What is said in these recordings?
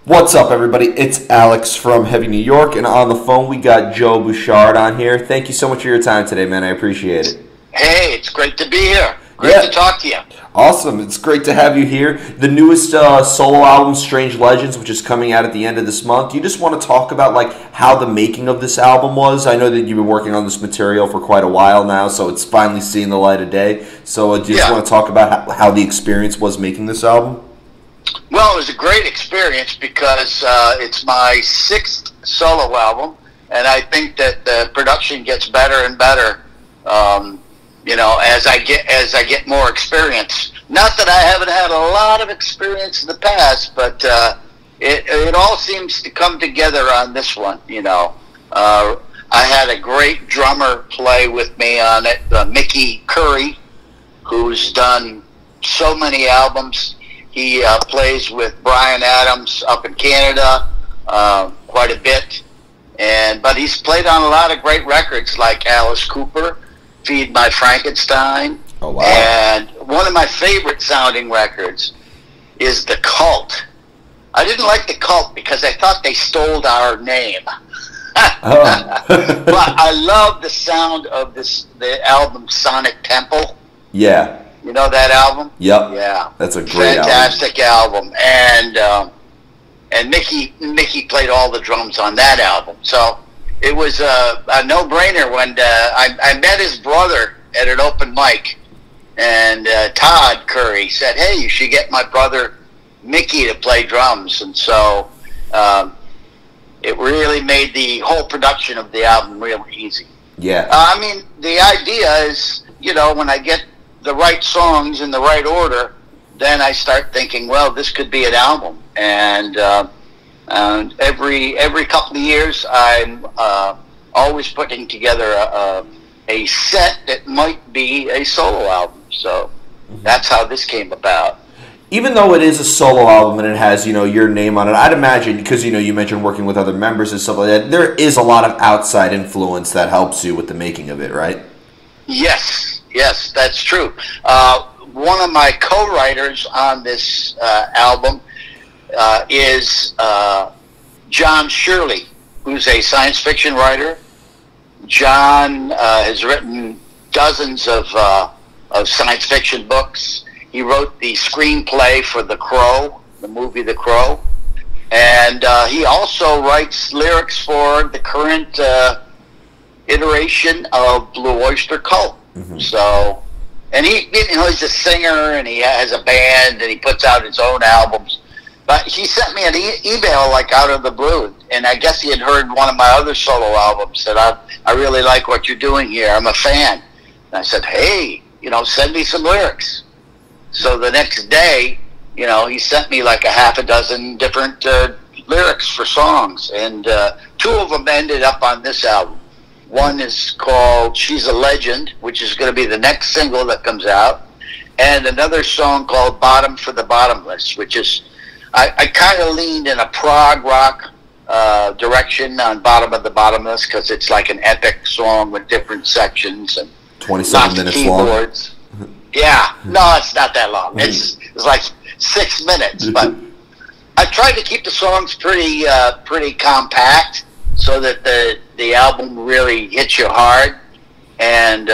What's up, everybody? It's Alex from Heavy New York, and on the phone we got Joe Bouchard on here. Thank you so much for your time today, man. I appreciate it. Hey, it's great to be here. Great to talk to you. Awesome. It's great to have you here. The newest solo album, Strange Legends, which is coming out at the end of this month. Do you just want to talk about how the making of this album was? I know that you've been working on this material for quite a while now, so it's finally seeing the light of day. So do you just want to talk about how the experience was making this album? Well, it was a great experience because it's my sixth solo album, and I think that the production gets better and better. As I get more experience. Not that I haven't had a lot of experience in the past, but it all seems to come together on this one. I had a great drummer play with me on it, Mickey Curry, who's done so many albums. He plays with Bryan Adams up in Canada quite a bit, but he's played on a lot of great records like Alice Cooper, Feed My Frankenstein. Oh, wow. And one of my favorite sounding records is The Cult. I didn't like The Cult because I thought they stole our name. Oh. But I love the sound of the album Sonic Temple. Yeah. You know that album? Yep. Yeah. That's a great fantastic album. And Mickey played all the drums on that album. So it was a no-brainer when I met his brother at an open mic, and Todd Curry said, "Hey, you should get my brother Mickey to play drums." And so it really made the whole production of the album real easy. Yeah. I mean, the idea is, when I get the right songs in the right order, then I start thinking, well, this could be an album. And every couple of years, I'm always putting together a set that might be a solo album. So that's how this came about. Even though it is a solo album and it has, your name on it, I'd imagine, because, you mentioned working with other members and stuff like that, there is a lot of outside influence that helps you with the making of it, right? Yes, that's true. One of my co-writers on this album is John Shirley, who's a science fiction writer. John has written dozens of science fiction books. He wrote the screenplay for The Crow, the movie The Crow. And he also writes lyrics for the current iteration of Blue Oyster Cult. Mm-hmm. So, and he's a singer, and he has a band, and he puts out his own albums. But he sent me an email out of the blue, and I guess he had heard one of my other solo albums. Said, I really like what you're doing here. I'm a fan. And I said, hey, send me some lyrics. So the next day, he sent me a half a dozen different lyrics for songs, and two of them ended up on this album. One is called She's a Legend, which is going to be the next single that comes out, and another song called Bottom for the Bottomless, which is, I kind of leaned in a prog rock direction on Bottom of the Bottomless, because it's like an epic song with different sections and 27 minutes keyboards. Long. Yeah, no, it's not that long. It's like 6 minutes, but I tried to keep the songs pretty compact so that the album really hits you hard, and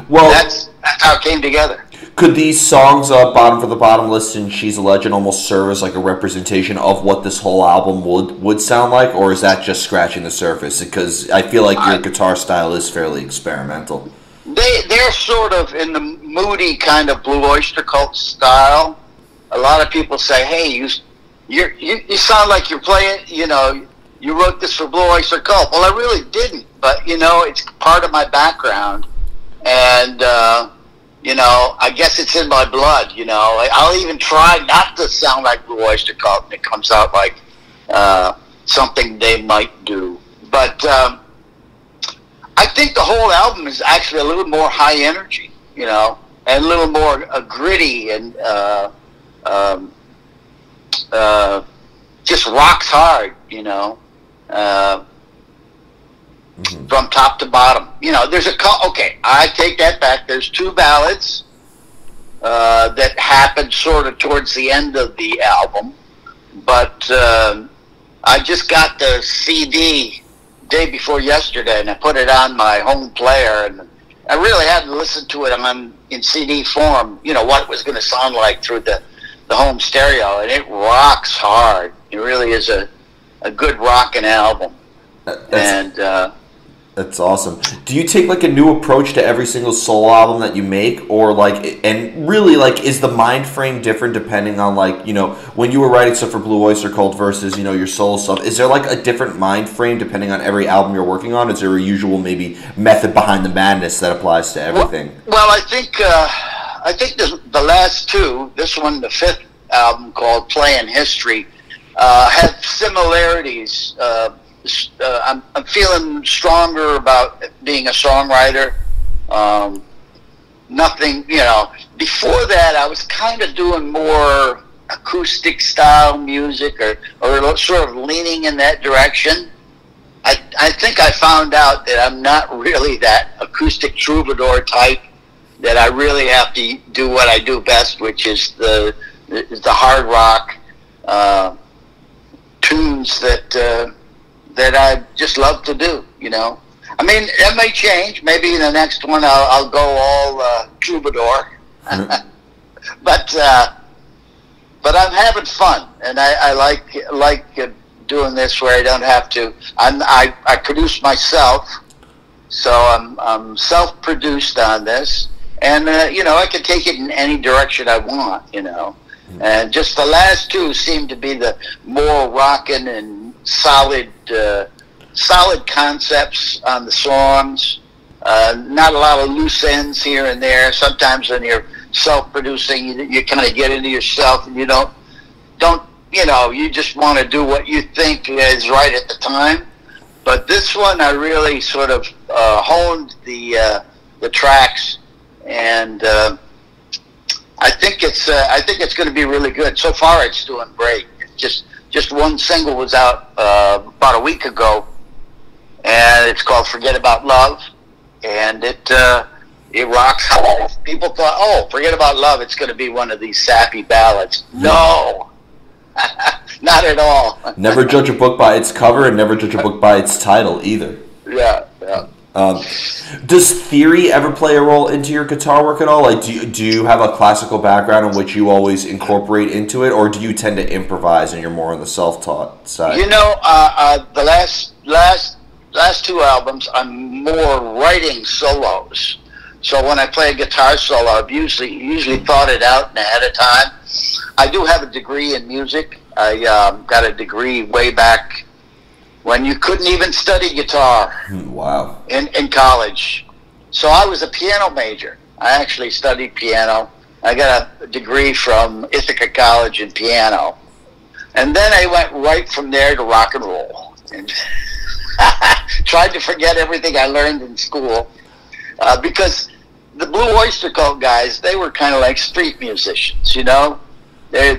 well, that's how it came together. Could these songs, Bottom for the Bottomless and She's a Legend, almost serve as a representation of what this whole album would sound like, or is that just scratching the surface? Because I feel like your guitar style is fairly experimental. They're sort of in the moody kind of Blue Oyster Cult style. A lot of people say, hey, you sound like you're playing, you wrote this for Blue Oyster Cult. Well, I really didn't, but, it's part of my background. And, I guess it's in my blood, I'll even try not to sound like Blue Oyster Cult, and it comes out like something they might do. But I think the whole album is actually a little more high energy, and a little more gritty and just rocks hard, from top to bottom. There's I take that back. There's two ballads, that happened sort of towards the end of the album. But I just got the CD day before yesterday, and I put it on my home player, and I really hadn't listened to it in CD form, you know, what it was going to sound like through the home stereo, and it rocks hard. It really is a good rocking album. That's awesome. Do you take like a new approach to every single solo album that you make, or like, and really like, is the mind frame different depending on like, you know, when you were writing stuff for Blue Oyster Cult versus, you know, your solo stuff? Is there like a different mind frame depending on every album you're working on? Is there a usual maybe method behind the madness that applies to everything? Well, I think the last two, this one, the fifth album called Play in History, have similarities. I'm feeling stronger about being a songwriter. Nothing, you know. Before that, I was kind of doing more acoustic style music, or sort of leaning in that direction. I think I found out that I'm not really that acoustic troubadour type. That I really have to do what I do best, which is the hard rock tunes that I just love to do, you know. I mean, that may change. Maybe in the next one I'll go all troubadour. But I'm having fun, and I like doing this where I don't have to. I produce myself, so I'm self-produced on this, and you know, I can take it in any direction I want, you know. And just the last two seem to be the more rockin' and solid concepts on the songs. Not a lot of loose ends here and there. Sometimes when you're self-producing, you kind of get into yourself, and you don't you know, you just want to do what you think is right at the time. But this one, I really sort of honed the tracks, and I think it's going to be really good. So far, it's doing great. Just one single was out about a week ago, and it's called "Forget About Love," and it rocks hard. People thought, "Oh, Forget About Love, it's going to be one of these sappy ballads." No, not at all. Never judge a book by its cover, and never judge a book by its title either. Yeah. Does theory ever play a role into your guitar work at all? Like, do you have a classical background in which you always incorporate into it, or do you tend to improvise and you're more on the self-taught side? You know, the last two albums, I'm more writing solos. So when I play a guitar solo, I've usually thought it out ahead of time. I do have a degree in music. I got a degree way back when you couldn't even study guitar. Wow. In college. So I was a piano major. I actually studied piano. I got a degree from Ithaca College in piano. And then I went right from there to rock and roll. And tried to forget everything I learned in school. Because the Blue Oyster Cult guys, they were kind of like street musicians, you know? They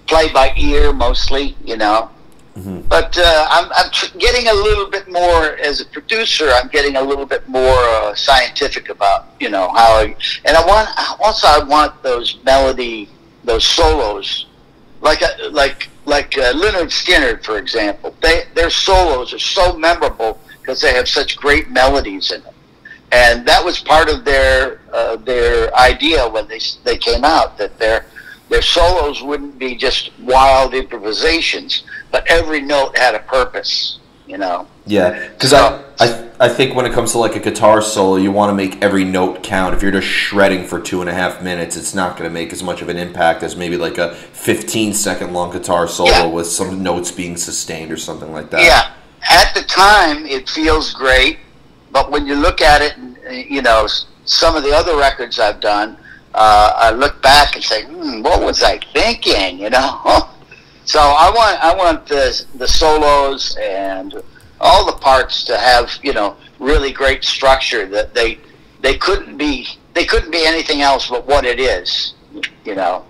play by ear mostly, you know. Mm-hmm. But I'm getting a little bit more, as a producer, I'm getting a little bit more scientific about, you know, how I want those melody, those solos, like Lynyrd Skynyrd, for example. Their solos are so memorable because they have such great melodies in them. And that was part of their idea when they came out, that their solos wouldn't be just wild improvisations, but every note had a purpose, you know. Yeah, because I think when it comes to like a guitar solo, you want to make every note count. If you're just shredding for 2.5 minutes, it's not going to make as much of an impact as maybe like a 15-second long guitar solo with some notes being sustained or something like that. Yeah, at the time it feels great, but when you look at it, you know, some of the other records I've done, I look back and say, what was I thinking, you know? So I want the solos and all the parts to have, you know, really great structure, that they couldn't be anything else but what it is, you know.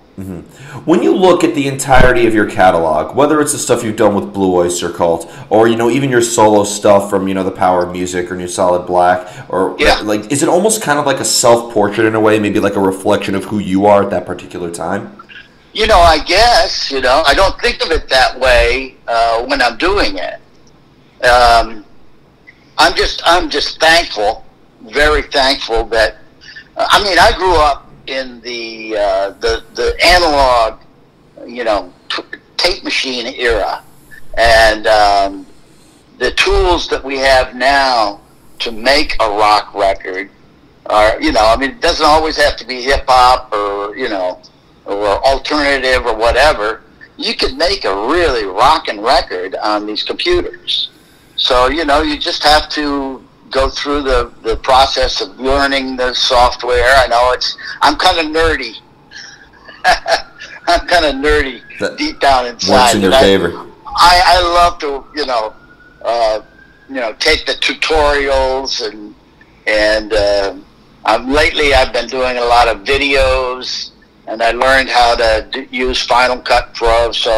When you look at the entirety of your catalog, whether it's the stuff you've done with Blue Oyster Cult, or even your solo stuff from The Power of Music or New Solid Black, or like, is it almost kind of like a self-portrait in a way, maybe like a reflection of who you are at that particular time? I guess, I don't think of it that way when I'm doing it. I'm just thankful, very thankful that, I grew up in the analog, tape machine era, and the tools that we have now to make a rock record are, it doesn't always have to be hip hop or or alternative or whatever. You could make a really rockin' record on these computers. So you just have to go through the process of learning the software. I know I'm kind of nerdy. I'm kind of nerdy deep down inside. What's in your favor? I love to take the tutorials and lately I've been doing a lot of videos, and I learned how to use Final Cut Pro, so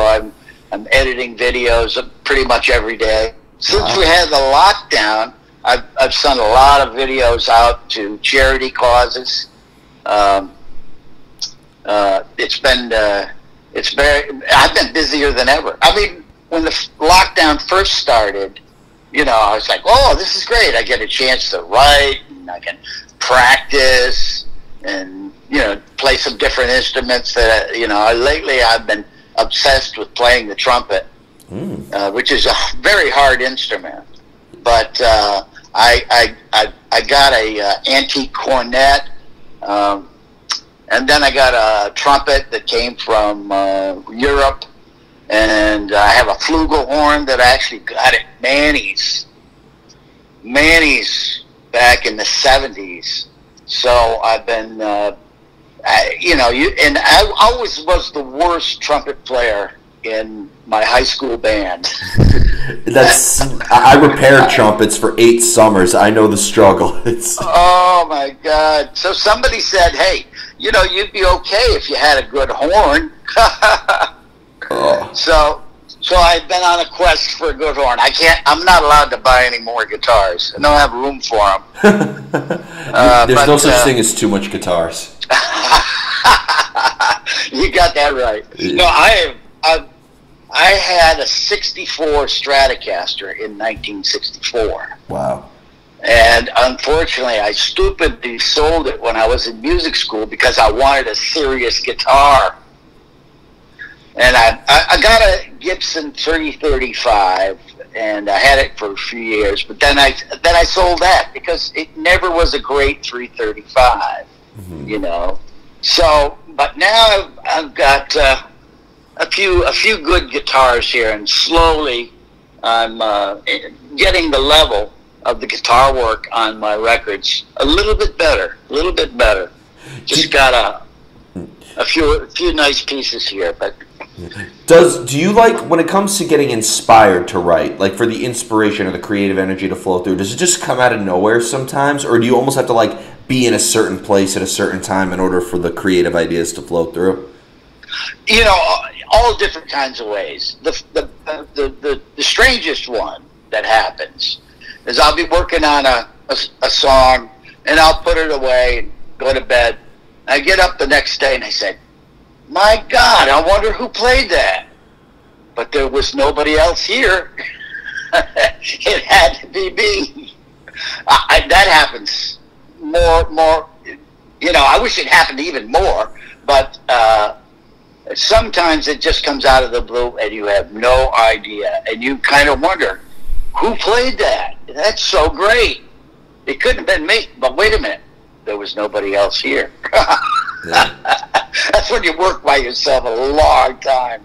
I'm editing videos pretty much every day. Since we had the lockdown, I've sent a lot of videos out to charity causes. I've been busier than ever. When the lockdown first started, I was like, oh, this is great. I get a chance to write, and I can practice, and play some different instruments that lately I've been obsessed with playing the trumpet, which is a very hard instrument. But I got a antique cornet, and then I got a trumpet that came from Europe, and I have a flugelhorn that I actually got at Manny's back in the 70s. So I've been, and I always was the worst trumpet player in my high school band. I repaired trumpets for 8 summers. I know the struggle. Oh my God! So somebody said, "Hey, you'd be okay if you had a good horn." So I've been on a quest for a good horn. I'm not allowed to buy any more guitars. I don't have room for them. There's no such thing as too much guitars. You got that right. Yeah. No, I had a 64 Stratocaster in 1964. Wow. And unfortunately, I stupidly sold it when I was in music school because I wanted a serious guitar. And I got a Gibson 3035, and I had it for a few years. But then I sold that because it never was a great 335, So, but now I've got a few good guitars here, and slowly I'm getting the level of the guitar work on my records a little bit better. Just got a few nice pieces here, but. Do you like, when it comes to getting inspired to write, like for the inspiration or the creative energy to flow through, does it just come out of nowhere sometimes, or do you almost have to be in a certain place at a certain time in order for the creative ideas to flow through? All different kinds of ways. The strangest one that happens is I'll be working on a song, and I'll put it away and go to bed. I get up the next day and I said, my God, I wonder who played that. But there was nobody else here. It had to be me. That happens more. I wish it happened even more. But sometimes it just comes out of the blue and you have no idea. And you kind of wonder, who played that? That's so great. It couldn't have been me. But wait a minute. There was nobody else here. Yeah. That's when you work by yourself a long time,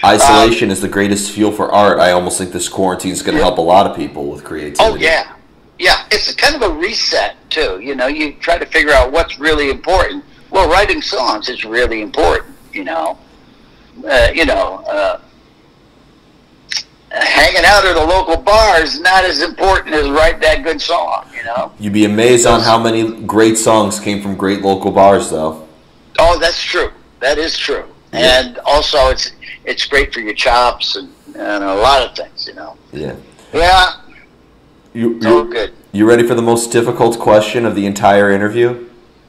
Isolation is the greatest fuel for art. I almost think this quarantine is going to help a lot of people with creativity. Oh, yeah. Yeah, it's kind of a reset, too. You try to figure out what's really important. Well, writing songs is really important, hanging out at a local bar is not as important as writing that good song, You'd be amazed on how many great songs came from great local bars, though. Oh, that's true. That is true. Yeah. And also, it's great for your chops and a lot of things, you know. Yeah. Yeah. It's all good. You ready for the most difficult question of the entire interview?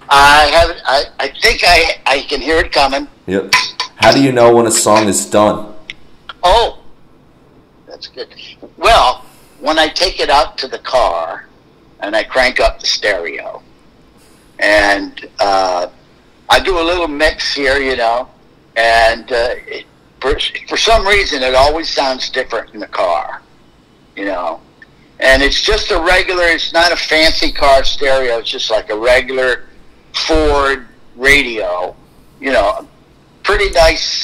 I think I can hear it coming. Yep. How do you know when a song is done? Oh, that's good. Well, when I take it out to the car and I crank up the stereo, and I do a little mix here, you know, and for some reason it always sounds different in the car, you know. And it's just a regular, it's not a fancy car stereo, it's just like a regular Ford radio, you know, pretty nice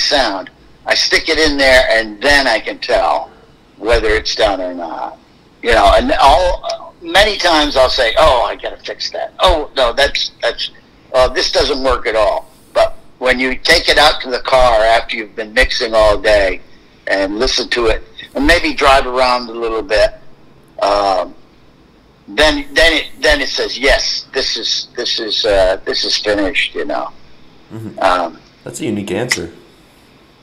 sound. I stick it in there, and then I can tell whether it's done or not, you know. And many times I'll say, "Oh, I gotta fix that." Oh no, that's this doesn't work at all. But when you take it out to the car after you've been mixing all day and listen to it, and maybe drive around a little bit, then it says, yes, this is finished, you know. Mm-hmm. That's a unique answer.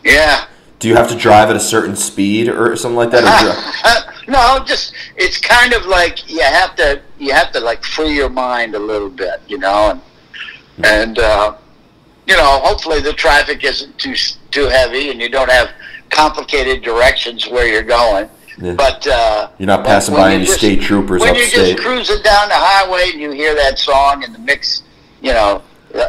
Yeah. Do you have to drive at a certain speed or something like that? No, just it's kind of like you have to like free your mind a little bit, you know, and you know, hopefully the traffic isn't too heavy and you don't have complicated directions where you're going. Yeah. But you're not passing by any state troopers when upstate. you're just cruising down the highway and you hear that song and the mix, you know,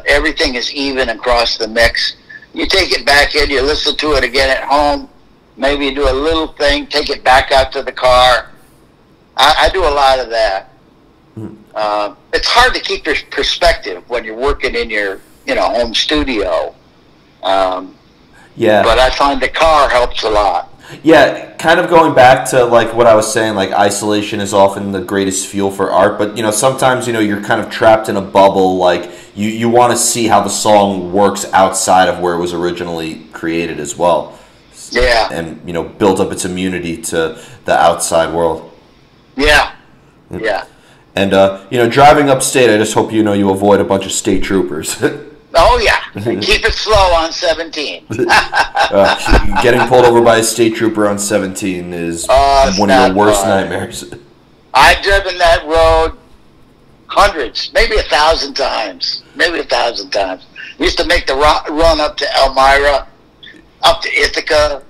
everything is even across the mix. You take it back in, you listen to it again at home. Maybe you do a little thing, take it back out to the car. I do a lot of that. It's hard to keep your perspective when you're working in your, you know, home studio. Yeah. But I find the car helps a lot. Yeah, kind of going back to like what I was saying, like isolation is often the greatest fuel for art, but you know, sometimes, you know, you're kind of trapped in a bubble, like you want to see how the song works outside of where it was originally created as well. Yeah. And, you know, build up its immunity to the outside world. Yeah. Yeah. And you know, driving upstate, I just hope you know you avoid a bunch of state troopers. Oh, yeah. Keep it slow on 17. Getting pulled over by a state trooper on 17 is one of your worst nightmares. I've driven that road hundreds, maybe 1,000 times. Maybe 1,000 times. We used to make the run up to Elmira, up to Ithaca,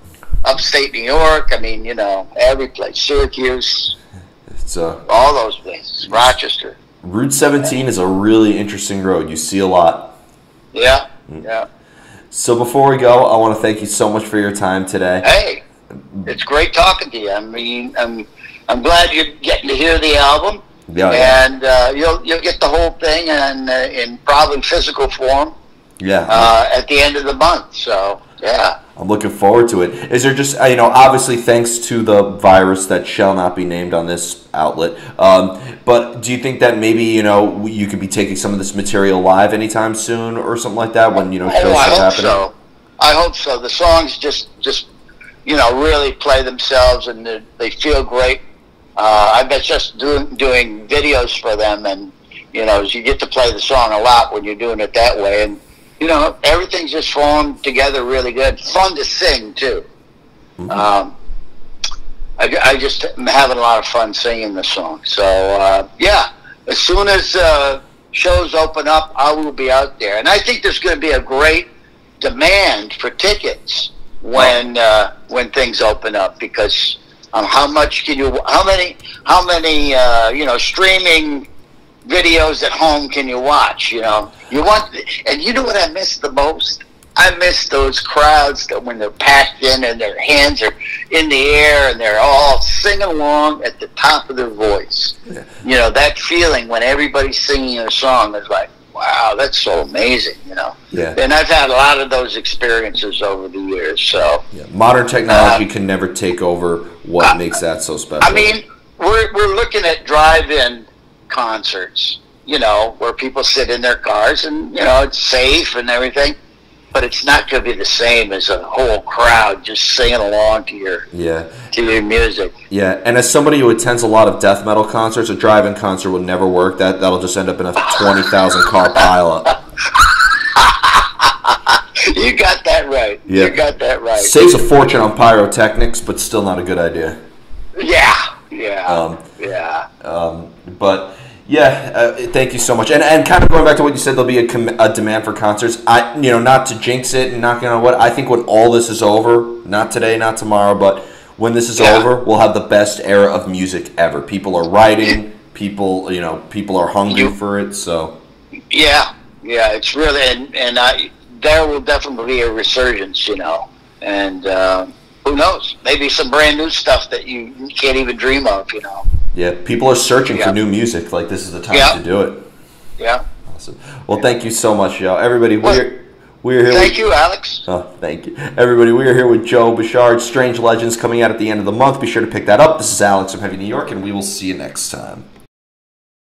upstate New York. I mean, you know, every place. Syracuse. It's all those places. Rochester. Route 17 is a really interesting road. You see a lot. Yeah, yeah. So before we go, I want to thank you so much for your time today. Hey, it's great talking to you. I mean, I'm glad you're getting to hear the album. Yeah, and you'll get the whole thing in probably physical form. Yeah. At the end of the month. So yeah. I'm looking forward to it. Is there just, you know, obviously thanks to the virus that shall not be named on this outlet, but do you think that maybe, you know, you could be taking some of this material live anytime soon or something like that when, you know, shows start happening? So. I hope so. The songs just you know, really play themselves and they feel great. I've been just doing videos for them, and, you know, you get to play the song a lot when you're doing it that way, and you know, everything's just falling together really good. Fun to sing, too. Mm-hmm. I just am having a lot of fun singing the song. So, yeah, as soon as shows open up, I will be out there. And I think there's going to be a great demand for tickets when things open up, because how many you know, streaming videos at home can you watch? You know, and you know what I miss the most? I miss those crowds that when they're packed in and their hands are in the air and they're all singing along at the top of their voice. Yeah. You know, that feeling when everybody's singing a song is like, wow, that's so amazing, you know. Yeah. And I've had a lot of those experiences over the years. So yeah. Modern technology can never take over what makes that so special. I mean, we're looking at drive-in concerts, you know, where people sit in their cars and, you know, it's safe and everything, but it's not going to be the same as a whole crowd just singing along to your music. Yeah, and as somebody who attends a lot of death metal concerts, a drive-in concert would never work. That'll just end up in a 20,000 car pileup. You got that right. Yeah. You got that right. Saves a fortune on pyrotechnics, but still not a good idea. Yeah. Yeah. But yeah, thank you so much. And kind of going back to what you said, there'll be a demand for concerts. Not to jinx it and not what I think when all this is over, not today, not tomorrow, but when this is over, we'll have the best era of music ever. People are writing. People are hungry for it. So yeah, it's really and there will definitely be a resurgence, and who knows? Maybe some brand new stuff that you can't even dream of, Yeah, people are searching for new music. Like, this is the time to do it. Yeah. Awesome. Well, thank you so much, Joe. Everybody, we're here. Thank you, Alex. Oh, thank you. Everybody, we are here with Joe Bouchard, Strange Legends, coming out at the end of the month. Be sure to pick that up. This is Alex from Heavy New York, and we will see you next time.